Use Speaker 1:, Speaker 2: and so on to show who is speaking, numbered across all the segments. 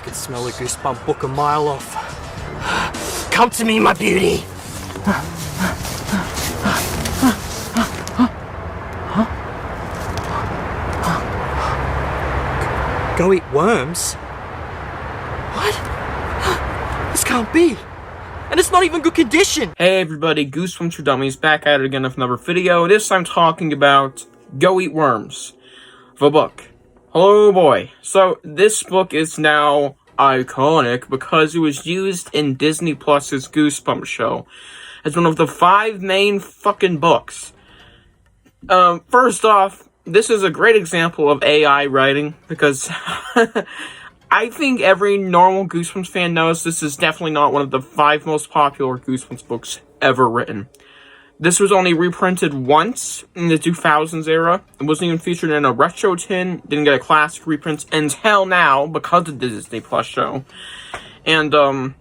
Speaker 1: can smell a goosebump book a mile off. Come to me, my beauty! Go eat worms? What? This can't be. And it's not even good condition.
Speaker 2: Hey everybody, Goosebumps for Dummies back at it again with another video. This time talking about Go Eat Worms, the book. Oh boy. So this book is now iconic because it was used in Disney Plus's Goosebumps show as one of the 5 main fucking books. First off, this is a great example of AI writing because I think every normal Goosebumps fan knows this is definitely not one of the 5 most popular Goosebumps books ever written. This was only reprinted once in the 2000s era. It wasn't even featured in a retro tin, didn't get a classic reprint until now because of the Disney Plus show. And, I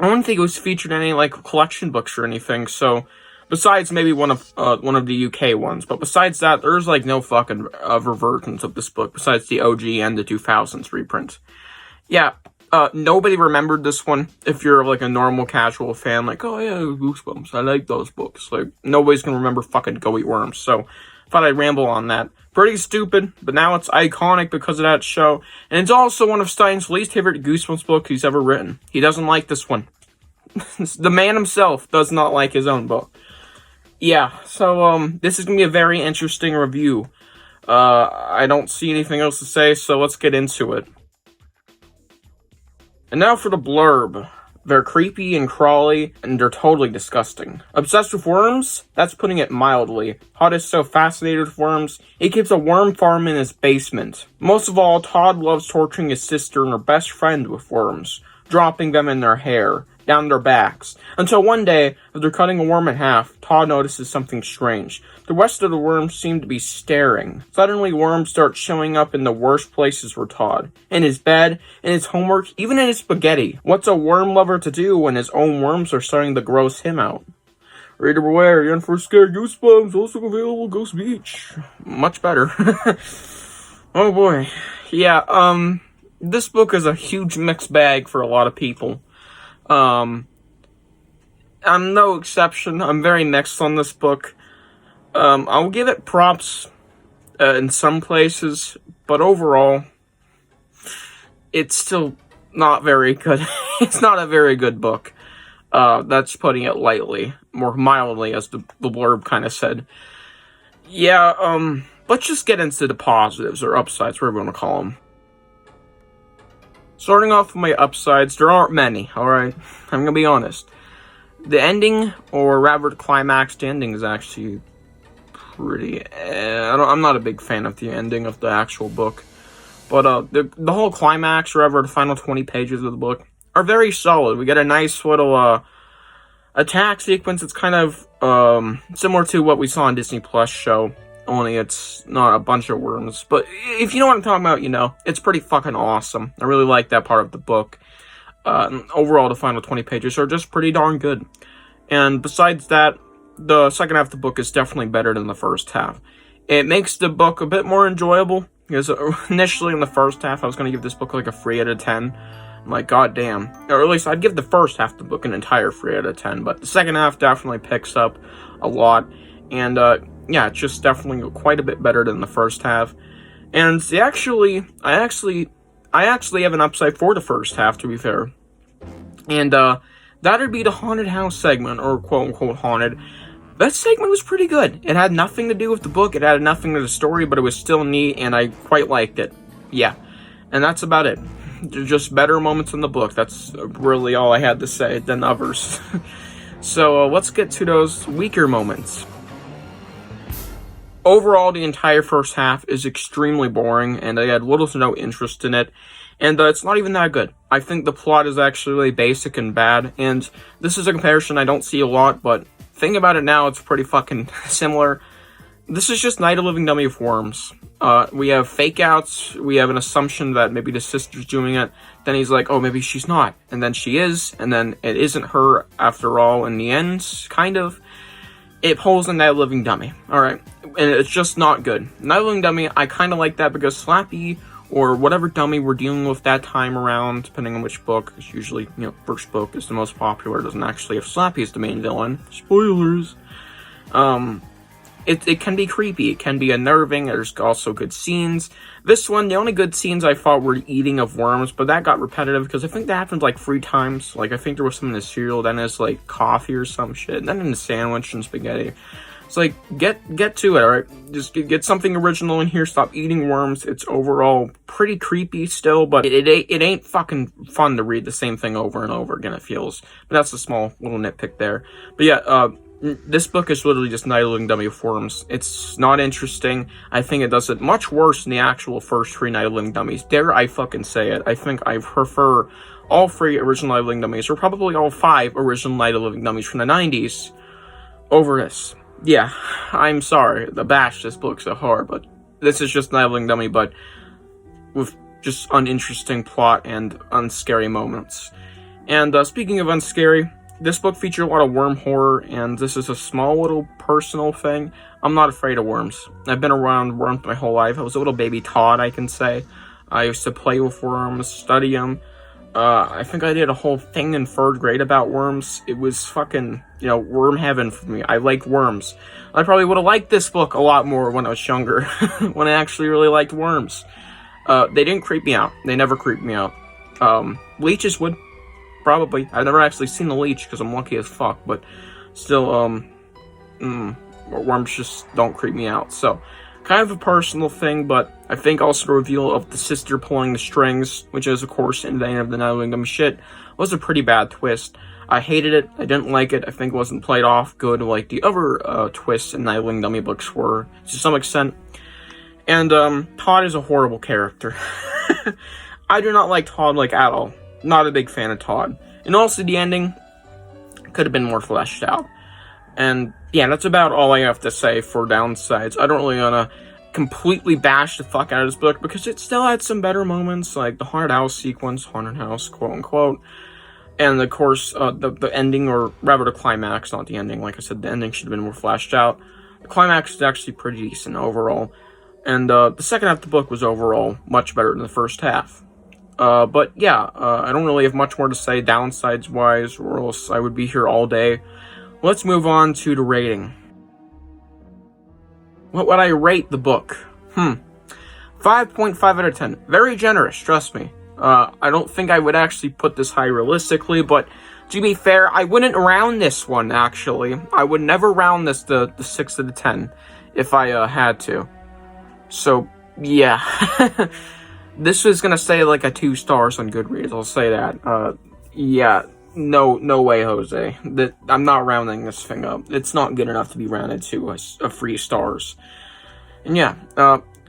Speaker 2: don't think it was featured in any, like, collection books or anything, so, besides maybe one of the UK ones, but besides that, there's, like, no fucking other versions of this book besides the OG and the 2000s reprint. Yeah, nobody remembered this one. If you're, like, a normal casual fan, like, oh, yeah, Goosebumps, I like those books. Like, nobody's gonna remember fucking Go Eat Worms, so thought I'd ramble on that. Pretty stupid, but now it's iconic because of that show, and it's also one of Stine's least favorite Goosebumps books he's ever written. He doesn't like this one. The man himself does not like his own book. Yeah, so, this is gonna be a very interesting review. I don't see anything else to say, so let's get into it. And now for the blurb. They're creepy and crawly, and they're totally disgusting. Obsessed with worms? That's putting it mildly. Todd is so fascinated with worms, he keeps a worm farm in his basement. Most of all, Todd loves torturing his sister and her best friend with worms, dropping them in their hair, down their backs, until one day, after cutting a worm in half, Todd notices something strange. The rest of the worms seem to be staring. Suddenly, worms start showing up in the worst places for Todd. In his bed, in his homework, even in his spaghetti. What's a worm lover to do when his own worms are starting to gross him out? Reader beware, you're in for scared Goosebumps, also available at Ghost Beach. Much better. Oh boy. Yeah, this book is a huge mixed bag for a lot of people. I'm no exception. I'm very mixed on this book. I'll give it props in some places, but overall, it's still not very good. It's not a very good book. That's putting it lightly, more mildly, as the blurb kind of said. Yeah, let's just get into the positives, or upsides, whatever you want to call them. Starting off with my upsides, there aren't many, alright? I'm gonna be honest. The ending, or rather the climax ending, is actually pretty... I'm not a big fan of the ending of the actual book. But the whole climax, or rather the final 20 pages of the book, are very solid. We get a nice little attack sequence. It's kind of similar to what we saw on Disney Plus show. Only it's not a bunch of worms. But if you know what I'm talking about, you know. It's pretty fucking awesome. I really like that part of the book. Overall, the final 20 pages are just pretty darn good. And besides that, the second half of the book is definitely better than the first half. It makes the book a bit more enjoyable. Because initially in the first half, I was going to give this book like a 3 out of 10. I'm like, goddamn. Or at least I'd give the first half of the book an entire 3 out of 10. But the second half definitely picks up a lot. And, yeah, it's just definitely quite a bit better than the first half. And I actually have an upside for the first half, to be fair. And, that'd be the haunted house segment, or quote-unquote haunted. That segment was pretty good. It had nothing to do with the book, it had nothing to the story, but it was still neat, and I quite liked it. Yeah. And that's about it. Just better moments in the book. That's really all I had to say than others. So, let's get to those weaker moments. Overall, the entire first half is extremely boring, and I had little to no interest in it, and it's not even that good. I think the plot is actually really basic and bad, and this is a comparison I don't see a lot, but thinking about it now, it's pretty fucking similar. This is just Night of Living Dummy with worms. We have fake outs, we have an assumption that maybe the sister's doing it, then he's like, oh, maybe she's not, and then she is, and then it isn't her after all in the end, kind of. It pulls a Night of Living Dummy, alright? And it's just not good. Night of Living Dummy, I kind of like that because Slappy or whatever dummy we're dealing with that time around, depending on which book. It's usually, first book is the most popular. It doesn't actually have Slappy as the main villain. Spoilers. It can be creepy. It can be unnerving. There's also good scenes. This one, the only good scenes I thought were eating of worms, but that got repetitive because I think that happened like 3 times. Like, I think there was some in the cereal, then there's like coffee or some shit, then in the sandwich and spaghetti. It's like, get to it, alright? Just get something original in here, stop eating worms. It's overall pretty creepy still, but it ain't fucking fun to read the same thing over and over again, it feels. But that's a small little nitpick there. But yeah, this book is literally just Night of the Living Dummy with worms. It's not interesting. I think it does it much worse than the actual first 3 Night of the Living Dummies. Dare I fucking say it. I think I prefer all 3 original Night of the Living Dummies, or probably all 5 original Night of the Living Dummies from the 90s, over this. Yeah, I'm sorry to bash this book so hard, but this is just Night of the Living Dummy, but with just uninteresting plot and unscary moments. And speaking of unscary, this book featured a lot of worm horror, and this is a small little personal thing. I'm not afraid of worms. I've been around worms my whole life. I was a little baby Todd, I can say. I used to play with worms, study them. I think I did a whole thing in 3rd grade about worms. It was fucking, worm heaven for me. I like worms. I probably would have liked this book a lot more when I was younger, when I actually really liked worms. They didn't creep me out. They never creeped me out. Leeches would. Probably. I've never actually seen a leech because I'm lucky as fuck, but still, worms just don't creep me out. So, kind of a personal thing, but I think also the reveal of the sister pulling the strings, which is, of course, in the end of the Night of the Living Dummy shit, was a pretty bad twist. I hated it. I didn't like it. I think it wasn't played off good like the other twists in Night of the Living Dummy books were, to some extent. And, Todd is a horrible character. I do not like Todd, at all. Not a big fan of Todd. And also the ending could have been more fleshed out. And yeah, that's about all I have to say for downsides. I don't really want to completely bash the fuck out of this book because it still had some better moments, like the haunted house sequence, haunted house, quote unquote. And of course, the ending, or rather the climax, not the ending. Like I said, the ending should have been more fleshed out. The climax is actually pretty decent overall. And the second half of the book was overall much better than the first half. But yeah, I don't really have much more to say downsides-wise, or else I would be here all day. Let's move on to the rating. What would I rate the book? 5.5 out of 10. Very generous, trust me. I don't think I would actually put this high realistically, but to be fair, I wouldn't round this one, actually. I would never round this the 6 out of 10, if I had to. So, yeah. This is gonna say like a 2 stars on Goodreads, I'll say that. Yeah, no way, Jose. I'm not rounding this thing up. It's not good enough to be rounded to a 3 stars. And yeah,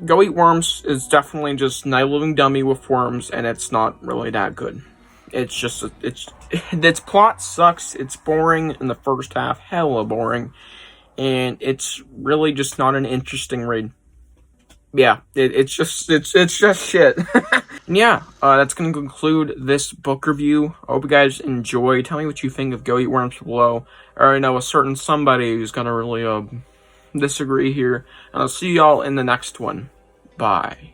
Speaker 2: Go Eat Worms is definitely just Night of the Living Dummy with worms, and it's not really that good. It's just, its plot sucks, it's boring in the first half, hella boring, and it's really just not an interesting read. Yeah, it's just shit. And yeah, that's gonna conclude this book review. I hope you guys enjoy. Tell me what you think of Go Eat Worms below. I already know a certain somebody who's gonna really disagree here. And I'll see y'all in the next one. Bye.